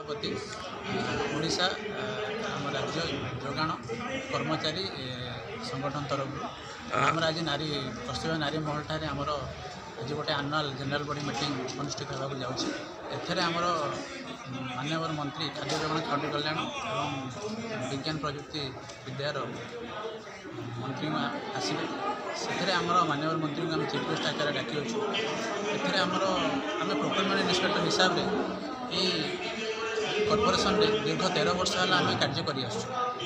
सभापति ओडिशा आम राज्य जोगाण कर्मचारी संगठन तरफ आम आज नारी पश्चिम नारी महल ठारे आमर आज गोटे आनुआल जनरल बॉडी मीटिंग अनुष्ठित होगा जाऊँगी आमर माननीय मंत्री खाद्य जोगाण खाउटी कल्याण और विज्ञान प्रजुक्ति विद्यार मंत्री आसवे से आमर माननीय मंत्री को आम चीफ गेस्ट आकार डाकी अच्छे आमर आम प्रोक्योरमेंट इन्स्पेक्टर हिसाब से कॉर्पोरेशन दीर्घ 13 वर्ष है आम कार्य कर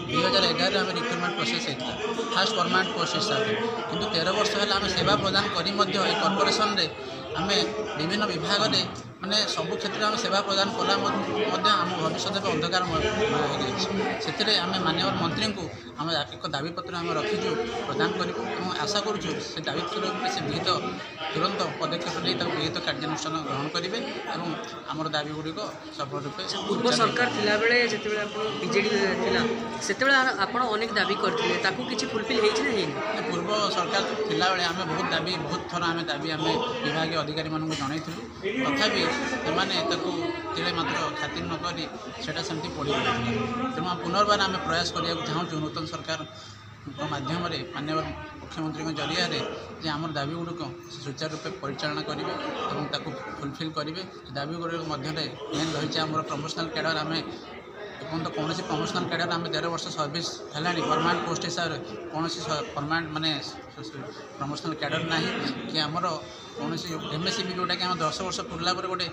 2011 आम रिक्रुटमेंट प्रोसेस होता फास्ट परमानेंट पोस्ट हिसाब से किंतु 13 वर्ष है आम सेवा प्रदान कर कॉर्पोरेशन आम विभिन्न विभाग में माने सबु क्षेत्र में सेवा प्रदान कला आम भविष्य अंधकार से आम माननीय मंत्री को आम एक दाबीपत्र आम रखीचु प्रदान करूँ आशा करुँ से दाबीपत्र से विहित तुरंत पदक्षेप नहीं विहित कार्यानुष्ठान ग्रहण करेंगे और आमर दाबी गुड़िक सफल रूपे पूर्व सरकार थिला बेले जेतेबेले आपण बीजेडी थिला सेतेबेले आपण अनेक दाबी करथिले ताकू किछि फुलफिल हेछि ना हेनि पूर्व सरकार थिला बेले आमे बहुत दाबी बहुत थर आमे दाबी आमे विभागीय अधिकारी मानक जणाइथिलु तथापि एमाने ताकू तिले मात्र खातिर न करी सेटा सेमती पड़ी तेणु पुनर्बार आमे प्रयास करिया चाहूँ नूतन सरकार माध्यम माननीय मुख्यमंत्री जरिया जे आम दाबी गुड़िक सुचारू रूपे परिचालना करेंगे और फुलफिल करेंगे दाबी गुड़िक मध्य मेन रही आम प्रमोशनल कैडर आम एपन कौन प्रमोशनल कैडर आम 13 वर्ष सर्विस है परमानेंट पोस्ट हिसाब से कौन परमानेंट माने प्रमोशनल कैडर ना कि आमर कौन एमएससीपी जोटा कि 10 वर्ष पुरला गोटे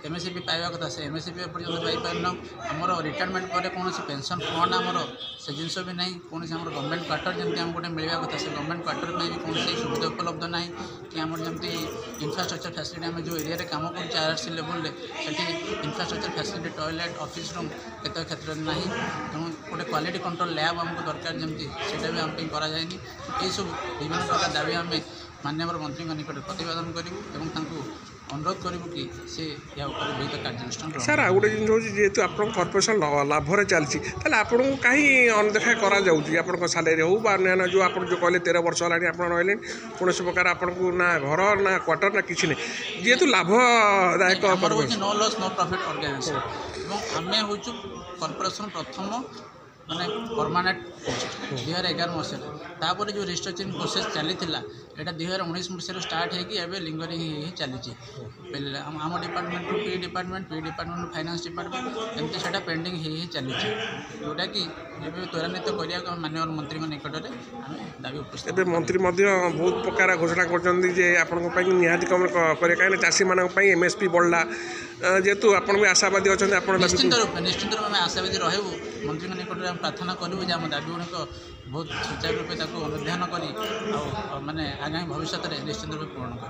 एमएससीपी पाइबा कथा से एमएससीपी पर्यटन पाइपारन आमर रिटायरमेंट पर कौन पेंशन फंड आमर से जिनस भी ना कौन गवर्नमेंट क्वार्टर जमी आम गोटे मिलवा कथा से गवर्नमेंट क्वार्टर में भी कौन सुविधा उपलब्ध ना कि आम जमी इंफ्रास्ट्रक्चर फैसिलिटी आम जो एरिया कम कर आरआरसी लेवल से infrastructure facility toilet office room केत क्षेत्र में ना तेणु गोटे क्वालिटी कंट्रोल लैब आमको दरकार जमी से भी आम कराएनि ये सब विभिन्न प्रकार दाबी आम माननीय मंत्री निकट प्रतिपादन करूँ अनुरोध करूँ कि से या विहित कार्यानुष्ठान सर आ गोटे जिन जेहेतु आप कॉर्पोरेशन लाभर चलती आपको कहीं अनदेखा कर सालेरी हो जो आप जो कहले 13 वर्ष है आप रही कौन प्रकार आपको ना घर ना क्वार्टर ना किसी नहीं जेहेतु लाभदायक no loss no profit organisation आम हूँ कॉर्पोरेशन प्रथम माने परमानेंट पोस्ट 2011 मसीह तापर जो रिस्ट्रक्चरिंग प्रोसेस चली यहाँ 2019 मसीह स्टार्ट होगी लिंगरिंग चली आम department P department finance department एमती से पेंडिंग चली जोटा कि त्वरान्वित करने माननीय मंत्री निकट में आम दाबी उपस्थित मंत्री बहुत प्रकार घोषणा कर निहाती कम करें कहीं चाषी मानक एमएसपी बढ़ला जेहेतु आप भी आशावादी अच्छा निश्चित रूप में आशावादी रहू मंत्री निकट में प्रार्थना करूँ आम दाबी गुड़िक बहुत सुचारू रूपे अनुध्यान कर माने आगामी भविष्य में निश्चित रूप पूर्ण कर।